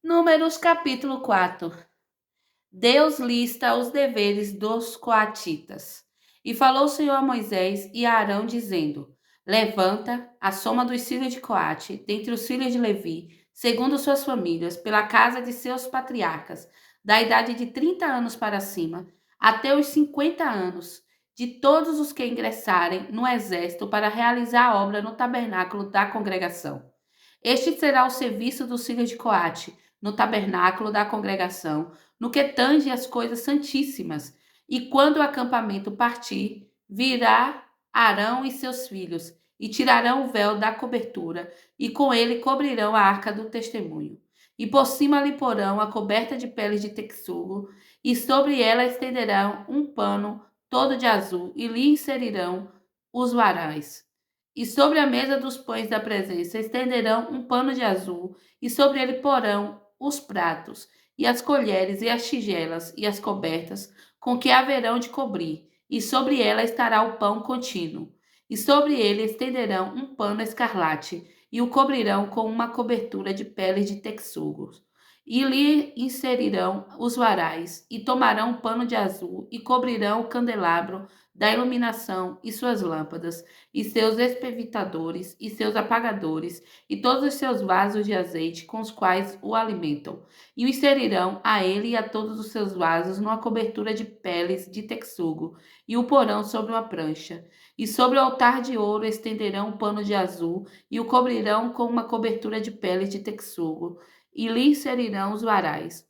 Números capítulo 4. Deus lista os deveres dos coatitas. E falou o Senhor a Moisés e a Arão, dizendo: Levanta a soma dos filhos de Coate, dentre os filhos de Levi, segundo suas famílias, pela casa de seus patriarcas, da idade de 30 anos para cima, até os 50 anos, de todos os que ingressarem no exército para realizar a obra no tabernáculo da congregação. Este será o serviço dos filhos de Coate, no tabernáculo da congregação, no que tange as coisas santíssimas. E quando o acampamento partir, virá Arão e seus filhos, e tirarão o véu da cobertura, e com ele cobrirão a arca do testemunho. E por cima lhe porão a coberta de peles de texugo, e sobre ela estenderão um pano todo de azul, e lhe inserirão os varais. E sobre a mesa dos pães da presença estenderão um pano de azul, e sobre ele porão os pratos, e as colheres, e as tigelas, e as cobertas, com que haverão de cobrir, e sobre ela estará o pão contínuo. E sobre ele estenderão um pano escarlate, e o cobrirão com uma cobertura de peles de texugos. E lhe inserirão os varais, e tomarão um pano de azul, e cobrirão o candelabro da iluminação e suas lâmpadas, e seus espevitadores, e seus apagadores, e todos os seus vasos de azeite com os quais o alimentam. E o inserirão a ele e a todos os seus vasos numa cobertura de peles de texugo, e o porão sobre uma prancha. E sobre o altar de ouro estenderão um pano de azul, e o cobrirão com uma cobertura de peles de texugo, e lhe inserirão os varais.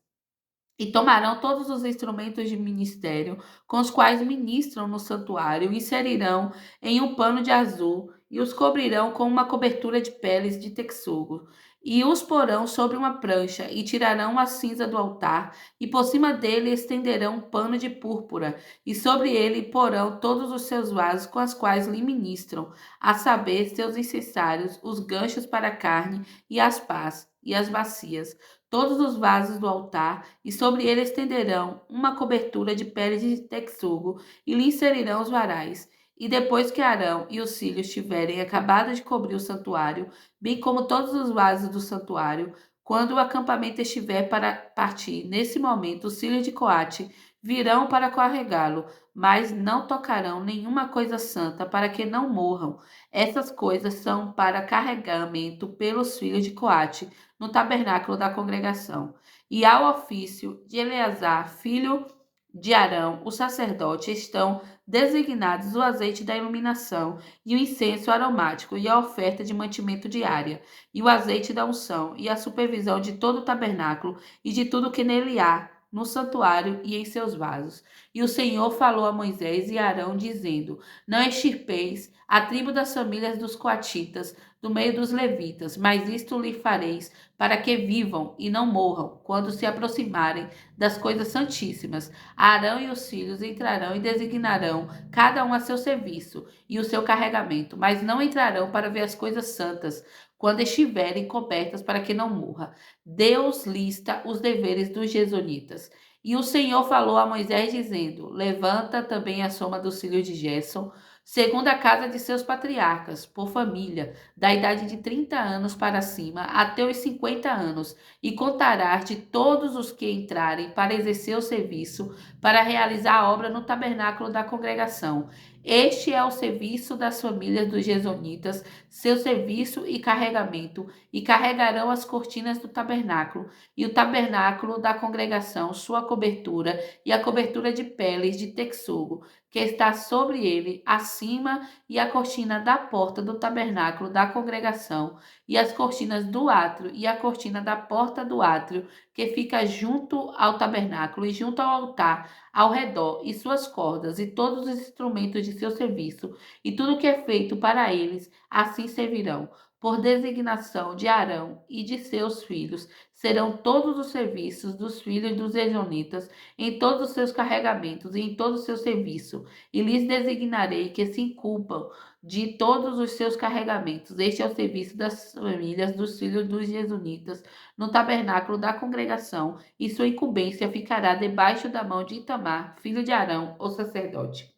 E tomarão todos os instrumentos de ministério com os quais ministram no santuário, e inserirão em um pano de azul, e os cobrirão com uma cobertura de peles de texugo, e os porão sobre uma prancha, e tirarão a cinza do altar, e por cima dele estenderão um pano de púrpura, e sobre ele porão todos os seus vasos com os quais lhe ministram, a saber, seus incensários, os ganchos para a carne, e as pás, e as bacias, todos os vasos do altar, e sobre ele estenderão uma cobertura de pele de texugo, e lhe inserirão os varais. E depois que Arão e os filhos tiverem acabado de cobrir o santuário, bem como todos os vasos do santuário, quando o acampamento estiver para partir, nesse momento os filhos de Coate virão para carregá-lo, mas não tocarão nenhuma coisa santa, para que não morram. Essas coisas são para carregamento pelos filhos de Coate, no tabernáculo da congregação. E ao ofício de Eleazar, filho de Arão, o sacerdote, estão designados o azeite da iluminação, e o incenso aromático, e a oferta de mantimento diária, e o azeite da unção, e a supervisão de todo o tabernáculo, e de tudo que nele há, no santuário e em seus vasos. E o Senhor falou a Moisés e a Arão, dizendo: Não extirpeis a tribo das famílias dos coatitas do meio dos levitas, mas isto lhe fareis para que vivam e não morram, quando se aproximarem das coisas santíssimas. Arão e os filhos entrarão e designarão cada um a seu serviço e o seu carregamento, mas não entrarão para ver as coisas santas, quando estiverem cobertas, para que não morra. Deus lista os deveres dos Gesonitas. E o Senhor falou a Moisés, dizendo: Levanta também a soma dos filhos de Gerson, segundo a casa de seus patriarcas, por família, da idade de 30 anos para cima até os 50 anos, e contarás de todos os que entrarem para exercer o serviço, para realizar a obra no tabernáculo da congregação. Este é o serviço das famílias dos Gesonitas, seu serviço e carregamento, e carregarão as cortinas do tabernáculo, e o tabernáculo da congregação, sua cobertura, e a cobertura de peles de texugo, que está sobre ele, acima, e a cortina da porta do tabernáculo da congregação, e as cortinas do átrio, e a cortina da porta do átrio, que fica junto ao tabernáculo e junto ao altar, ao redor, e suas cordas, e todos os instrumentos de seu serviço, e tudo que é feito para eles, assim servirão. Por designação de Arão e de seus filhos, serão todos os serviços dos filhos dos Egionitas, em todos os seus carregamentos e em todo o seu serviço, e lhes designarei que se inculpam de todos os seus carregamentos. Este é o serviço das famílias dos filhos dos Gesunitas no tabernáculo da congregação, e sua incumbência ficará debaixo da mão de Itamar, filho de Arão, o sacerdote.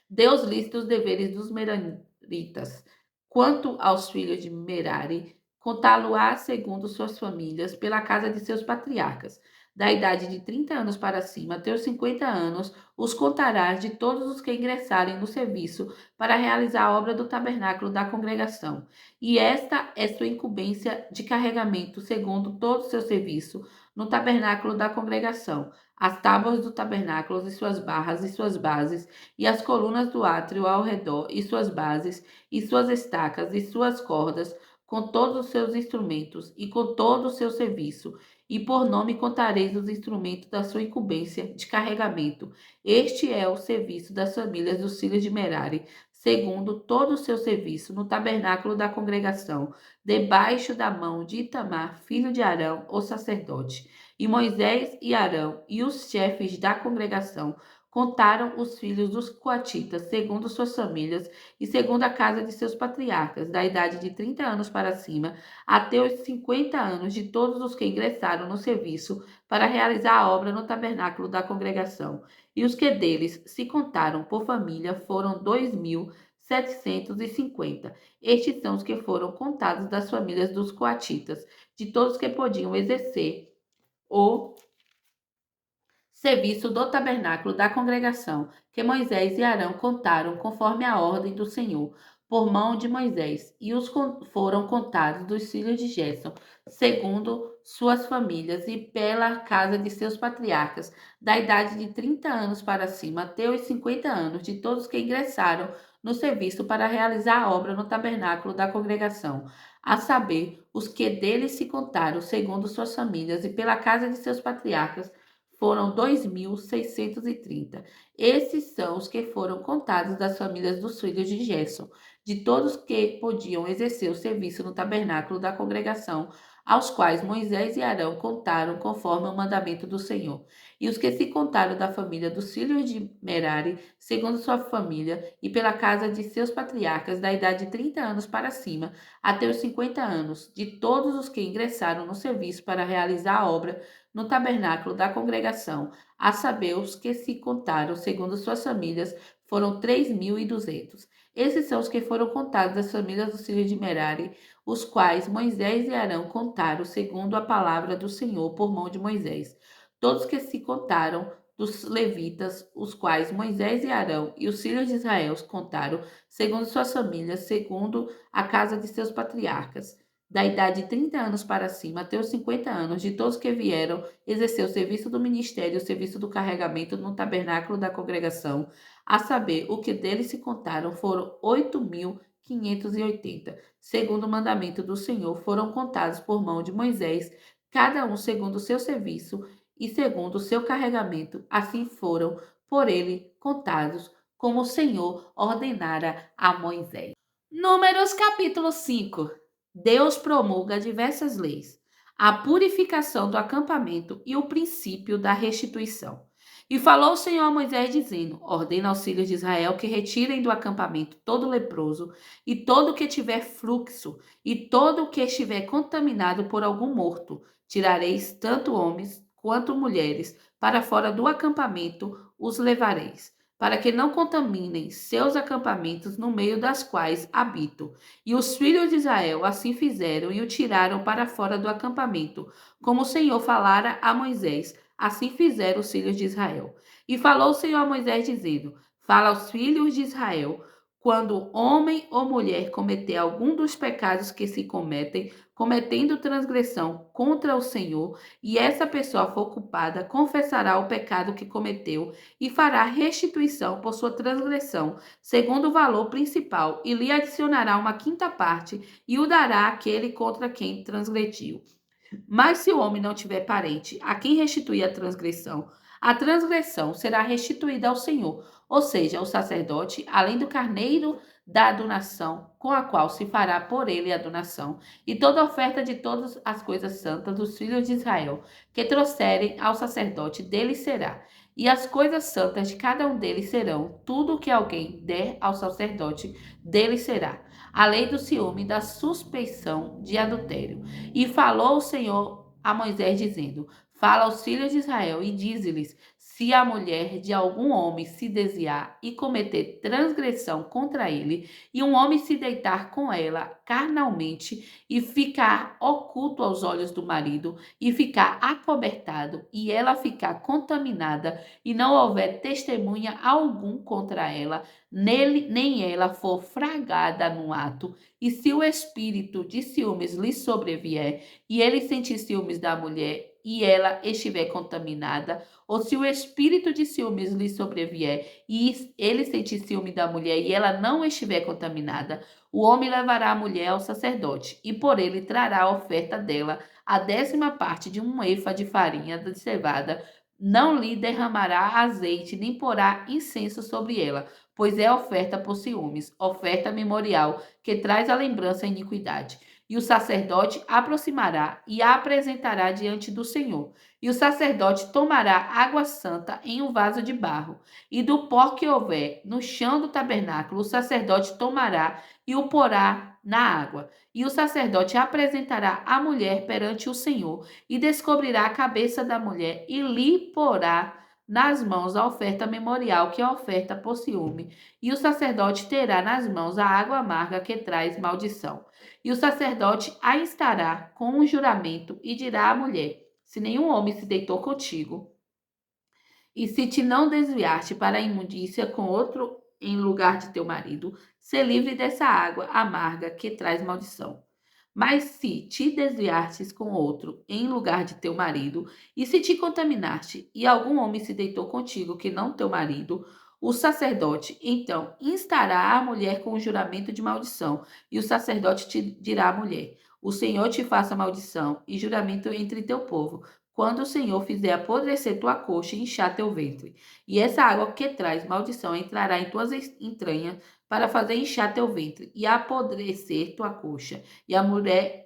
Deus lista os deveres dos Meraritas. Quanto aos filhos de Merari, contá-lo-á segundo suas famílias, pela casa de seus patriarcas. Da idade de 30 anos para cima até os 50 anos, os contarás de todos os que ingressarem no serviço para realizar a obra do tabernáculo da congregação. E esta é sua incumbência de carregamento, segundo todo o seu serviço, no tabernáculo da congregação, as tábuas do tabernáculo e suas barras e suas bases, e as colunas do átrio ao redor e suas bases, e suas estacas e suas cordas, com todos os seus instrumentos e com todo o seu serviço. E por nome contareis os instrumentos da sua incumbência de carregamento. Este é o serviço das famílias dos filhos de Merari, segundo todo o seu serviço no tabernáculo da congregação, debaixo da mão de Itamar, filho de Arão, o sacerdote. E Moisés e Arão e os chefes da congregação contaram os filhos dos coatitas, segundo suas famílias e segundo a casa de seus patriarcas, da idade de 30 anos para cima, até os 50 anos de todos os que ingressaram no serviço para realizar a obra no tabernáculo da congregação. E os que deles se contaram por família foram 2.750. Estes são os que foram contados das famílias dos coatitas, de todos que podiam exercer o serviço do tabernáculo da congregação, que Moisés e Arão contaram conforme a ordem do Senhor, por mão de Moisés, e os foram contados dos filhos de Gerson, segundo suas famílias e pela casa de seus patriarcas, da idade de 30 anos para cima até os 50 anos, de todos que ingressaram no serviço para realizar a obra no tabernáculo da congregação, a saber, os que deles se contaram segundo suas famílias e pela casa de seus patriarcas, foram 2.630. Esses são os que foram contados das famílias dos filhos de Gerson, de todos que podiam exercer o serviço no tabernáculo da congregação, aos quais Moisés e Arão contaram conforme o mandamento do Senhor. E os que se contaram da família dos filhos de Merari, segundo sua família, e pela casa de seus patriarcas, da idade de 30 anos para cima, até os 50 anos, de todos os que ingressaram no serviço para realizar a obra no tabernáculo da congregação, a saber, os que se contaram segundo suas famílias, foram 3.200. Esses são os que foram contados das famílias dos filhos de Merari, os quais Moisés e Arão contaram segundo a palavra do Senhor por mão de Moisés. Todos que se contaram dos levitas, os quais Moisés e Arão e os filhos de Israel contaram segundo suas famílias, segundo a casa de seus patriarcas, da idade de 30 anos para cima até os 50 anos, de todos que vieram exercer o serviço do ministério e o serviço do carregamento no tabernáculo da congregação, a saber, o que deles se contaram foram 8.580. Segundo o mandamento do Senhor, foram contados por mão de Moisés, cada um segundo o seu serviço e segundo o seu carregamento, assim foram por ele contados, como o Senhor ordenara a Moisés. Números capítulo 5. Deus promulga diversas leis, a purificação do acampamento e o princípio da restituição. E falou o Senhor a Moisés, dizendo: ordena aos filhos de Israel que retirem do acampamento todo leproso, e todo que tiver fluxo, e todo o que estiver contaminado por algum morto. Tirareis tanto homens quanto mulheres, para fora do acampamento os levareis, para que não contaminem seus acampamentos no meio das quais habito. E os filhos de Israel assim fizeram e o tiraram para fora do acampamento, como o Senhor falara a Moisés, assim fizeram os filhos de Israel. E falou o Senhor a Moisés, dizendo: fala aos filhos de Israel, quando homem ou mulher cometer algum dos pecados que se cometem, cometendo transgressão contra o Senhor, e essa pessoa for culpada, confessará o pecado que cometeu e fará restituição por sua transgressão, segundo o valor principal, e lhe adicionará uma quinta parte, e o dará àquele contra quem transgrediu. Mas se o homem não tiver parente a quem restituir a transgressão será restituída ao Senhor, ou seja, ao sacerdote, além do carneiro da adonação, com a qual se fará por ele a adonação, e toda oferta de todas as coisas santas dos filhos de Israel, que trouxerem ao sacerdote, dele será. E as coisas santas de cada um deles serão, tudo o que alguém der ao sacerdote, dele será. A lei do ciúme e da suspeição de adultério. E falou o Senhor a Moisés, dizendo: fala aos filhos de Israel e dize-lhes: Se a mulher de algum homem se desviar e cometer transgressão contra ele, e um homem se deitar com ela carnalmente e ficar oculto aos olhos do marido, e ficar acobertado, e ela ficar contaminada, e não houver testemunha algum contra ela, nele nem ela for fragada no ato, e se o espírito de ciúmes lhe sobrevier, e ele sentir ciúmes da mulher, e ela estiver contaminada, ou se o espírito de ciúmes lhe sobrevier, e ele sentir ciúme da mulher, e ela não estiver contaminada, o homem levará a mulher ao sacerdote, e por ele trará a oferta dela, a 10ª parte de um efa de farinha de cevada. Não lhe derramará azeite, nem porá incenso sobre ela, pois é oferta por ciúmes, oferta memorial, que traz a lembrança a iniquidade. E o sacerdote aproximará e a apresentará diante do Senhor. E o sacerdote tomará água santa em um vaso de barro, e do pó que houver no chão do tabernáculo, o sacerdote tomará e o porá na água. E o sacerdote apresentará a mulher perante o Senhor, e descobrirá a cabeça da mulher, e lhe porá nas mãos a oferta memorial, que é a oferta por ciúme. E o sacerdote terá nas mãos a água amarga que traz maldição. E o sacerdote a instará com um juramento e dirá à mulher: se nenhum homem se deitou contigo, e se te não desviaste para a imundícia com outro em lugar de teu marido, se livre dessa água amarga que traz maldição. Mas se te desviastes com outro em lugar de teu marido, e se te contaminaste, e algum homem se deitou contigo que não teu marido, o sacerdote então instará a mulher com o juramento de maldição, e o sacerdote te dirá à mulher: o Senhor te faça maldição e juramento entre teu povo, quando o Senhor fizer apodrecer tua coxa e inchar teu ventre. E essa água que traz maldição entrará em tuas entranhas para fazer inchar teu ventre e apodrecer tua coxa. E a mulher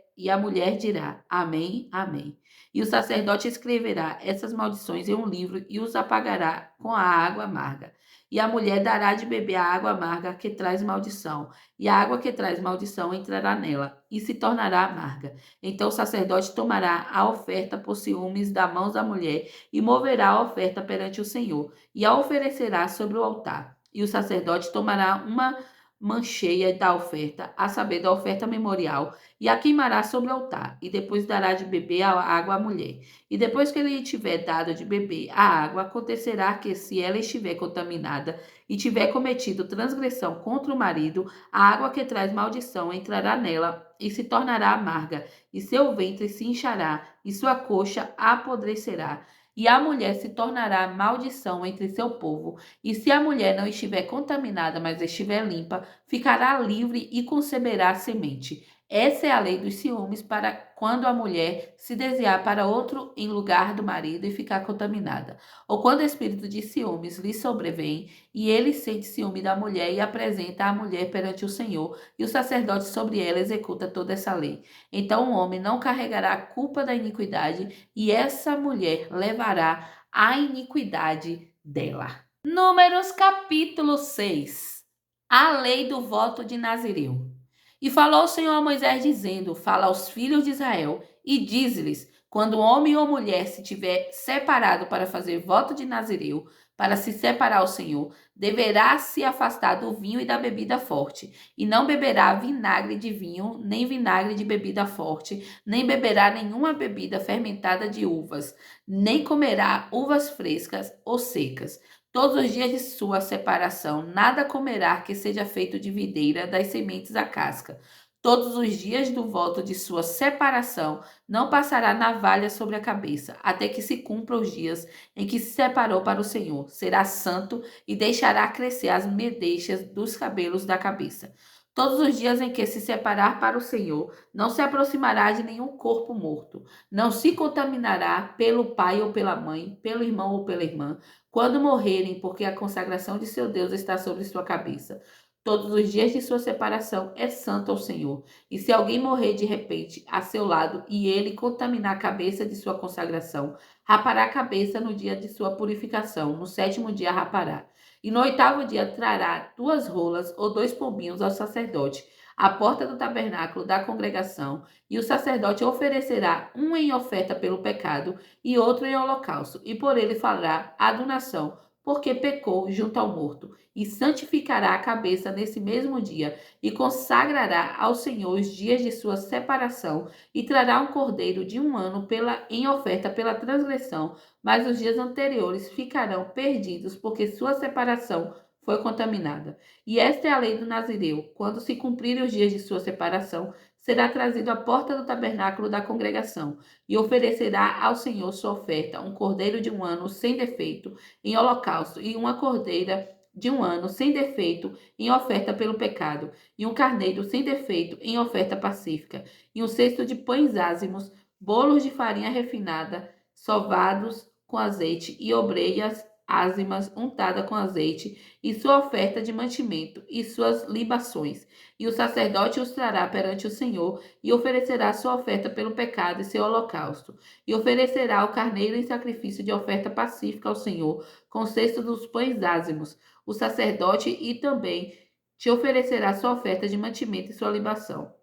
dirá: Amém, Amém. E o sacerdote escreverá essas maldições em um livro e os apagará com a água amarga. E a mulher dará de beber a água amarga que traz maldição, e a água que traz maldição entrará nela, e se tornará amarga. Então o sacerdote tomará a oferta por ciúmes da mão da mulher, e moverá a oferta perante o Senhor, e a oferecerá sobre o altar. E o sacerdote tomará uma mancheia da oferta, a saber, da oferta memorial, e a queimará sobre o altar, e depois dará de beber a água à mulher. E depois que ele tiver dado de beber a água, acontecerá que, se ela estiver contaminada e tiver cometido transgressão contra o marido, a água que traz maldição entrará nela e se tornará amarga, e seu ventre se inchará, e sua coxa apodrecerá. E a mulher se tornará maldição entre seu povo. E se a mulher não estiver contaminada, mas estiver limpa, ficará livre e conceberá semente. Essa é a lei dos ciúmes para quando a mulher se desviar para outro em lugar do marido e ficar contaminada. Ou quando o espírito de ciúmes lhe sobrevém e ele sente ciúme da mulher e apresenta a mulher perante o Senhor, e o sacerdote sobre ela executa toda essa lei. Então o homem não carregará a culpa da iniquidade e essa mulher levará a iniquidade dela. Números capítulo 6. A lei do voto de Nazireu. E falou o Senhor a Moisés, dizendo: fala aos filhos de Israel e dize-lhes: quando homem ou mulher se tiver separado para fazer voto de Nazireu, para se separar ao Senhor, deverá se afastar do vinho e da bebida forte, e não beberá vinagre de vinho, nem vinagre de bebida forte, nem beberá nenhuma bebida fermentada de uvas, nem comerá uvas frescas ou secas. Todos os dias de sua separação, nada comerá que seja feito de videira, das sementes à casca. Todos os dias do voto de sua separação, não passará navalha sobre a cabeça, até que se cumpra os dias em que se separou para o Senhor. Será santo e deixará crescer as medeixas dos cabelos da cabeça. Todos os dias em que se separar para o Senhor, não se aproximará de nenhum corpo morto. Não se contaminará pelo pai ou pela mãe, pelo irmão ou pela irmã, quando morrerem, porque a consagração de seu Deus está sobre sua cabeça. Todos os dias de sua separação é santo ao Senhor. E se alguém morrer de repente a seu lado e ele contaminar a cabeça de sua consagração, rapará a cabeça no dia de sua purificação, no 7º dia rapará. E no 8º dia trará 2 rolas ou 2 pombinhos ao sacerdote, à porta do tabernáculo da congregação, e o sacerdote oferecerá um em oferta pelo pecado e outro em holocausto, e por ele fará adunação, porque pecou junto ao morto, e santificará a cabeça nesse mesmo dia, e consagrará ao Senhor os dias de sua separação, e trará um cordeiro de 1 ano em oferta pela transgressão, mas os dias anteriores ficarão perdidos, porque sua separação foi contaminada. E esta é a lei do Nazireu: quando se cumprirem os dias de sua separação, será trazido à porta do tabernáculo da congregação, e oferecerá ao Senhor sua oferta, um cordeiro de 1 ano sem defeito em holocausto, e uma cordeira de 1 ano sem defeito em oferta pelo pecado, e um carneiro sem defeito em oferta pacífica, e um cesto de pães ázimos, bolos de farinha refinada, sovados com azeite, e obreias ázimas untada com azeite, e sua oferta de mantimento, e suas libações. E o sacerdote os trará perante o Senhor, e oferecerá sua oferta pelo pecado e seu holocausto. E oferecerá o carneiro em sacrifício de oferta pacífica ao Senhor, com o cesto dos pães ázimos. O sacerdote e também te oferecerá sua oferta de mantimento e sua libação.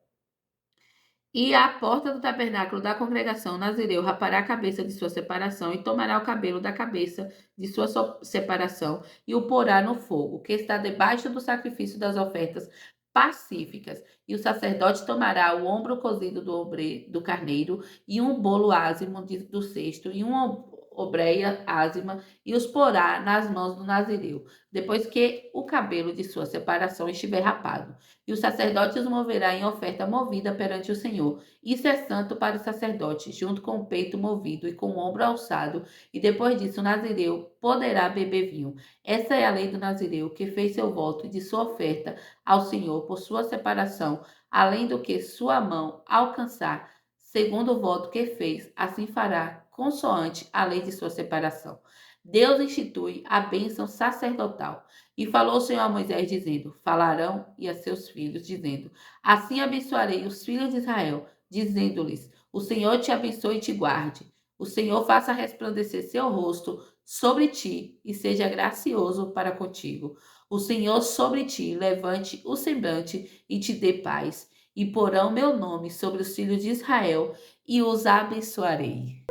E à porta do tabernáculo da congregação, Nazireu rapará a cabeça de sua separação e tomará o cabelo da cabeça de sua separação e o porá no fogo, que está debaixo do sacrifício das ofertas pacíficas. E o sacerdote tomará o ombro cozido do carneiro e um bolo ázimo do cesto e uma obreia ázima e os porá nas mãos do Nazireu, depois que o cabelo de sua separação estiver rapado. E o sacerdote os moverá em oferta movida perante o Senhor. Isso é santo para o sacerdote, junto com o peito movido e com o ombro alçado. E depois disso, o Nazireu poderá beber vinho. Essa é a lei do Nazireu, que fez seu voto e de sua oferta ao Senhor por sua separação, além do que sua mão alcançar, segundo o voto que fez, assim fará, consoante a lei de sua separação. Deus institui a bênção sacerdotal. E falou o Senhor a Moisés, dizendo: falarão e a seus filhos, dizendo: assim abençoarei os filhos de Israel, dizendo-lhes: o Senhor te abençoe e te guarde. O Senhor faça resplandecer seu rosto sobre ti e seja gracioso para contigo. O Senhor sobre ti levante o semblante e te dê paz. E porão meu nome sobre os filhos de Israel e os abençoarei.